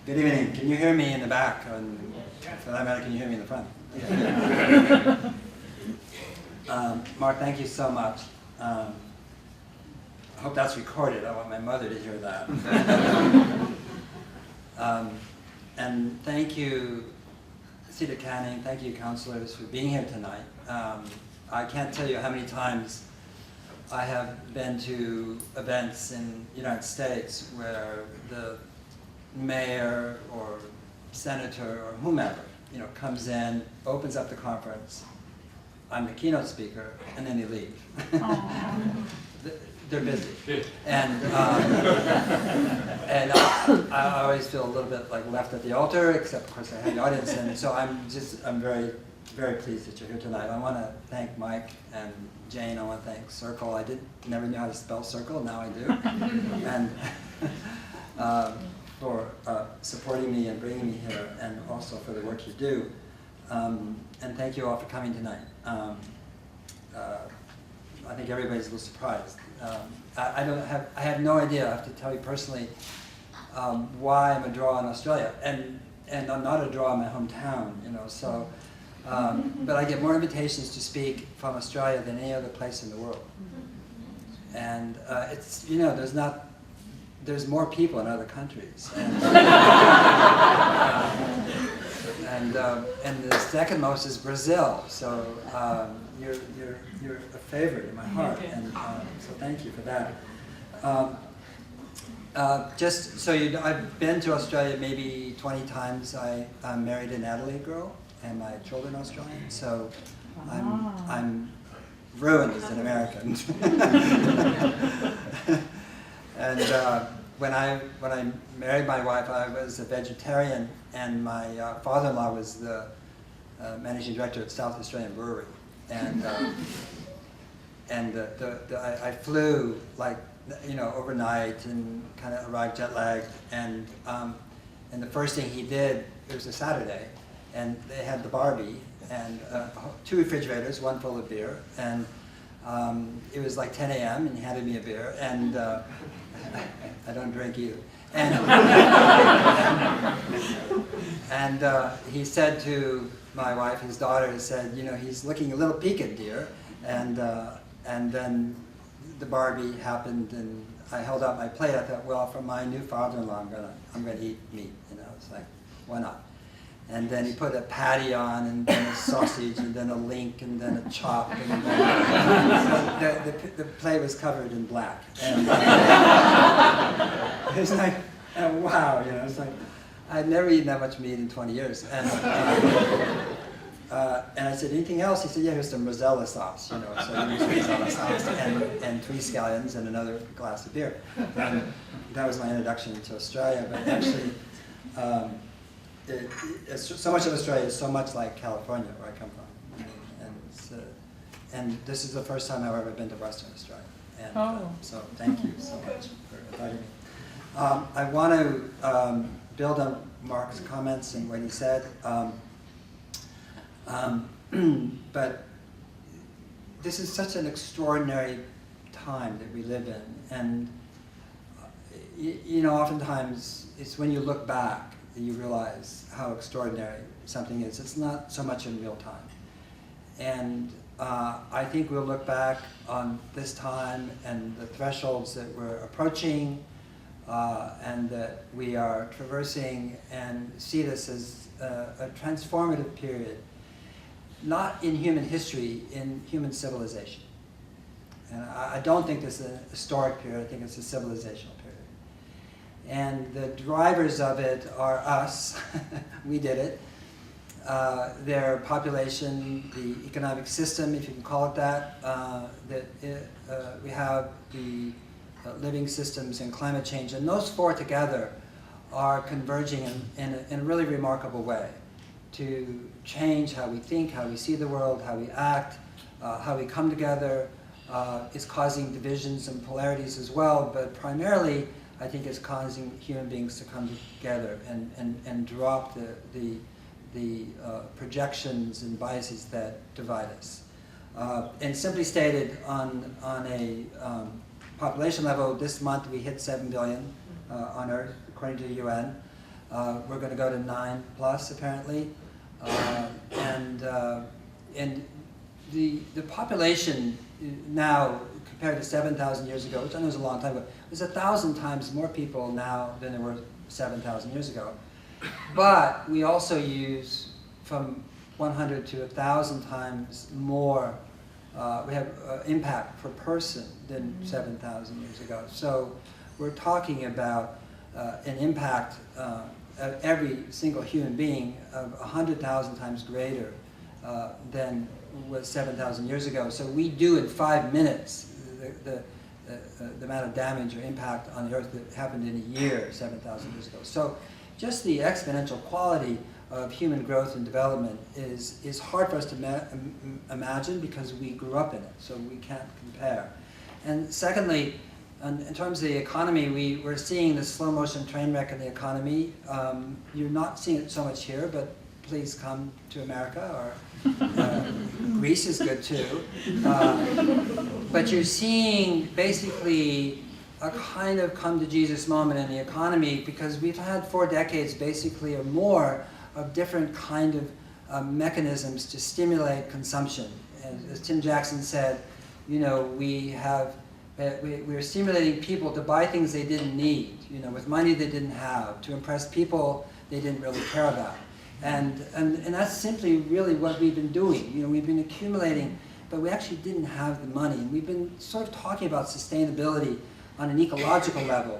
Good evening. Can you hear me in the back? And for that matter, can you hear me in the front? Mark, thank you so much. I hope that's recorded. I want my mother to hear that. And thank you, Cedar Canning, thank you, counselors, for being here tonight. I can't tell you how many times I have been to events in the United States where the mayor or senator or whomever, comes in, opens up the conference, I'm the keynote speaker, and then they leave. They're busy. And I always feel a little bit like left at the altar, except of course I have the audience, and so I'm very, very pleased that you're here tonight. I want to thank Mike and Jane. I want to thank Circle. I never knew how to spell Circle, now I do. And for supporting me and bringing me here, and also for the work you do. And thank you all for coming tonight. I think everybody's a little surprised. I have no idea, I have to tell you personally, why I'm a draw in Australia. And I'm not a draw in my hometown, so, but I get more invitations to speak from Australia than any other place in the world. And it's, there's more people in other countries. And the second most is Brazil. So you're a favorite in my heart, and so thank you for that. Just so you know, I've been to Australia maybe 20 times. I'm married an Adelaide girl, and my children are Australian. So I'm ruined as an American. And when I married my wife, I was a vegetarian, and my father-in-law was the managing director at South Australian Brewery, and I flew overnight and kind of arrived jet lagged, and the first thing he did, it was a Saturday, and they had the Barbie and 2 refrigerators, one full of beer, and it was like 10 a.m. and he handed me a beer, and I don't drink either. And he said to my wife, his daughter, said, he's looking a little peaked, dear. And then the Barbie happened, and I held out my plate. I thought, well, for my new father-in-law, I'm gonna eat meat. It's like, why not? And then he put a patty on, and then a sausage, and then a link, and then a chop, and then the plate was covered in black. And it's like, wow, it's like, I'd never eaten that much meat in 20 years. And I said, anything else? He said, yeah, here's some Rosella sauce, So I used Rosella sauce, and 3 scallions, and another glass of beer. And that was my introduction to Australia, but actually, so much of Australia is so much like California, where I come from, and this is the first time I've ever been to Western Australia, and so thank you so much for inviting me. I want to build on Mark's comments and what he said, but this is such an extraordinary time that we live in, and oftentimes it's when you look back you realize how extraordinary something is. It's not so much in real time. And I think we'll look back on this time and the thresholds that we're approaching and that we are traversing, and see this as a transformative period, not in human history, in human civilization. And I don't think this is a historic period, I think it's a civilizational period. And the drivers of it are us. We did it. Their population, the economic system, if you can call it that, we have the living systems and climate change, and those 4 together are converging in a really remarkable way to change how we think, how we see the world, how we act, how we come together. It's causing divisions and polarities as well, but primarily I think it's causing human beings to come together and drop the projections and biases that divide us. And simply stated, on a population level, this month we hit 7 billion on Earth, according to the UN. We're going to go to 9 plus apparently, and the population now compared to 7,000 years ago, which I know is a long time ago, there's 1,000 times more people now than there were 7,000 years ago. But we also use from 100 to 1,000 times more. We have impact per person than 7,000 years ago. So we're talking about an impact of every single human being of 100,000 times greater than was 7,000 years ago. So we do in 5 minutes the amount of damage or impact on the Earth that happened in a year 7,000 years ago. So just the exponential quality of human growth and development is hard for us to imagine because we grew up in it, so we can't compare. And secondly, in terms of the economy, we're seeing the slow motion train wreck in the economy. You're not seeing it so much here, but please come to America, or Greece is good too. But you're seeing basically a kind of come to Jesus moment in the economy because we've had 4 decades basically or more of different kind of mechanisms to stimulate consumption. As Tim Jackson said, you know, we're stimulating people to buy things they didn't need, you know, with money they didn't have, to impress people they didn't really care about. And that's simply really what we've been doing. You know, we've been accumulating, but we actually didn't have the money. And we've been sort of talking about sustainability on an ecological level.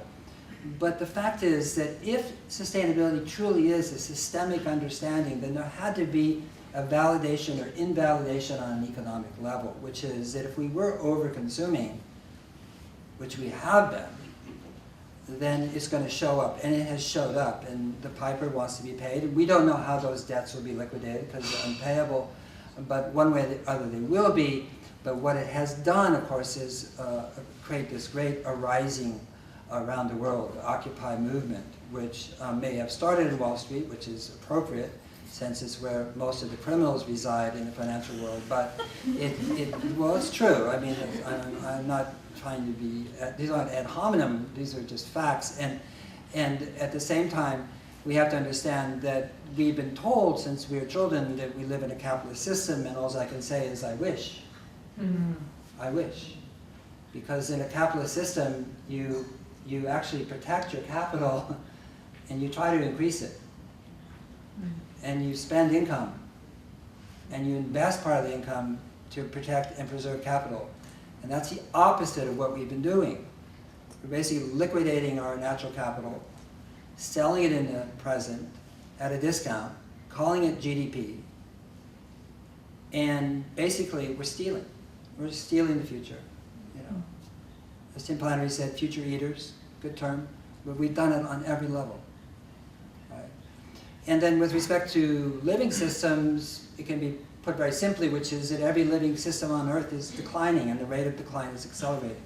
But the fact is that if sustainability truly is a systemic understanding, then there had to be a validation or invalidation on an economic level, which is that if we were over-consuming, which we have been, then it's going to show up, and it has showed up, and the piper wants to be paid. And we don't know how those debts will be liquidated because they're unpayable, but one way or the other they will be. But what it has done, of course, is create this great arising around the world, the Occupy movement, which may have started in Wall Street, which is appropriate, since it's where most of the criminals reside in the financial world. But well, it's true. I mean, I'm not trying to be, these aren't ad hominem, these are just facts. And at the same time, we have to understand that we've been told since we were children that we live in a capitalist system, and all I can say is I wish. Mm-hmm. I wish. Because in a capitalist system, you actually protect your capital and you try to increase it. Mm-hmm. And you spend income and you invest part of the income to protect and preserve capital. And that's the opposite of what we've been doing. We're basically liquidating our natural capital, selling it in the present at a discount, calling it GDP, and basically we're stealing. We're stealing the future. You know, as Tim Flannery said, future eaters, good term, but we've done it on every level. Right? And then with respect to living systems, it can be put very simply, which is that every living system on Earth is declining and the rate of decline is accelerating.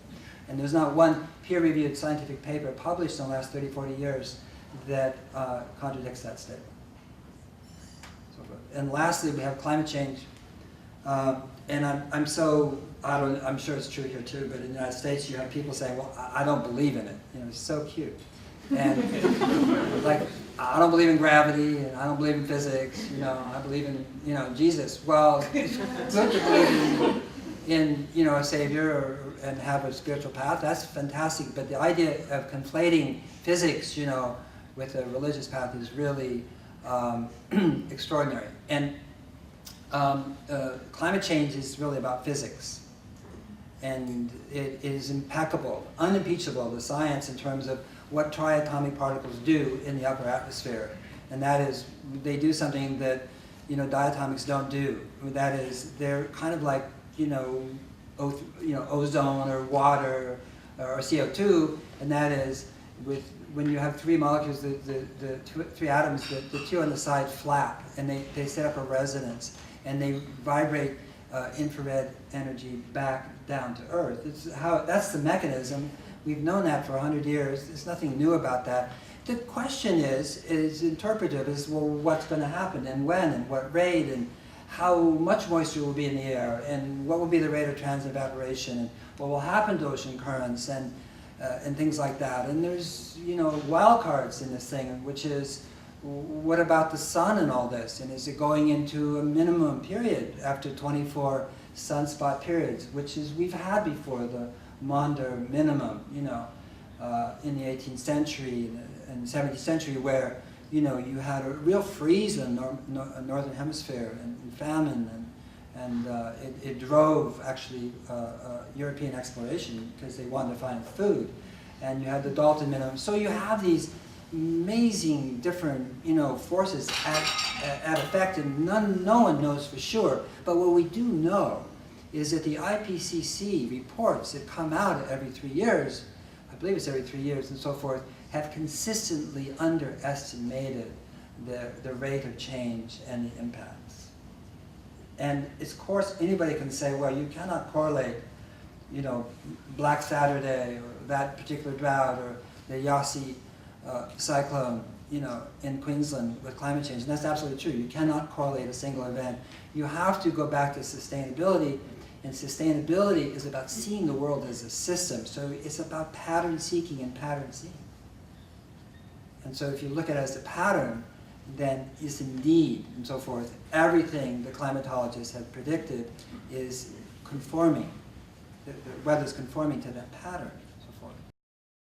And there's not one peer-reviewed scientific paper published in the last 30, 40 years that contradicts that statement. And lastly, we have climate change. And I'm sure it's true here too, but in the United States you have people saying, well, I don't believe in it. You know, it's so cute. And like, I don't believe in gravity, and I don't believe in physics, you know, I believe in, you know, Jesus. Well, it's good to believe in you know, a savior and have a spiritual path. That's fantastic, but the idea of conflating physics, you know, with a religious path is really extraordinary. And climate change is really about physics. And it is impeccable, unimpeachable, the science in terms of what triatomic particles do in the upper atmosphere. And that is, they do something that, you know, diatomics don't do. That is, they're kind of like, you know, ozone or water or CO2, and that is, when you have 3 molecules, the 3 atoms, the 2 on the side flap, and they set up a resonance, and they vibrate infrared energy back down to Earth. That's the mechanism. We've known that for 100 years. There's nothing new about that. The question is interpretive, is, well, what's going to happen, and when, and what rate, and how much moisture will be in the air, and what will be the rate of transevaporation, and what will happen to ocean currents, and things like that. And there's, you know, wild cards in this thing, which is what about the sun and all this? And is it going into a minimum period after 24 sunspot periods, which is we've had before the Maunder minimum, you know, in the 18th century and 17th century, where you know you had a real freeze in the northern hemisphere and famine, and it drove actually European exploration because they wanted to find food, and you had the Dalton minimum. So you have these amazing different, you know, forces at effect, and no one knows for sure. But what we do know is that the IPCC reports that come out every 3 years, I believe it's every 3 years and so forth, have consistently underestimated the rate of change and the impacts. And of course, anybody can say, well, you cannot correlate, you know, Black Saturday or that particular drought or the Yasi cyclone, you know, in Queensland with climate change. And that's absolutely true. You cannot correlate a single event. You have to go back to sustainability, and sustainability is about seeing the world as a system. So it's about pattern seeking and pattern seeing. And so if you look at it as a pattern, then is indeed, and so forth, everything the climatologists have predicted is conforming. The weather is conforming to that pattern.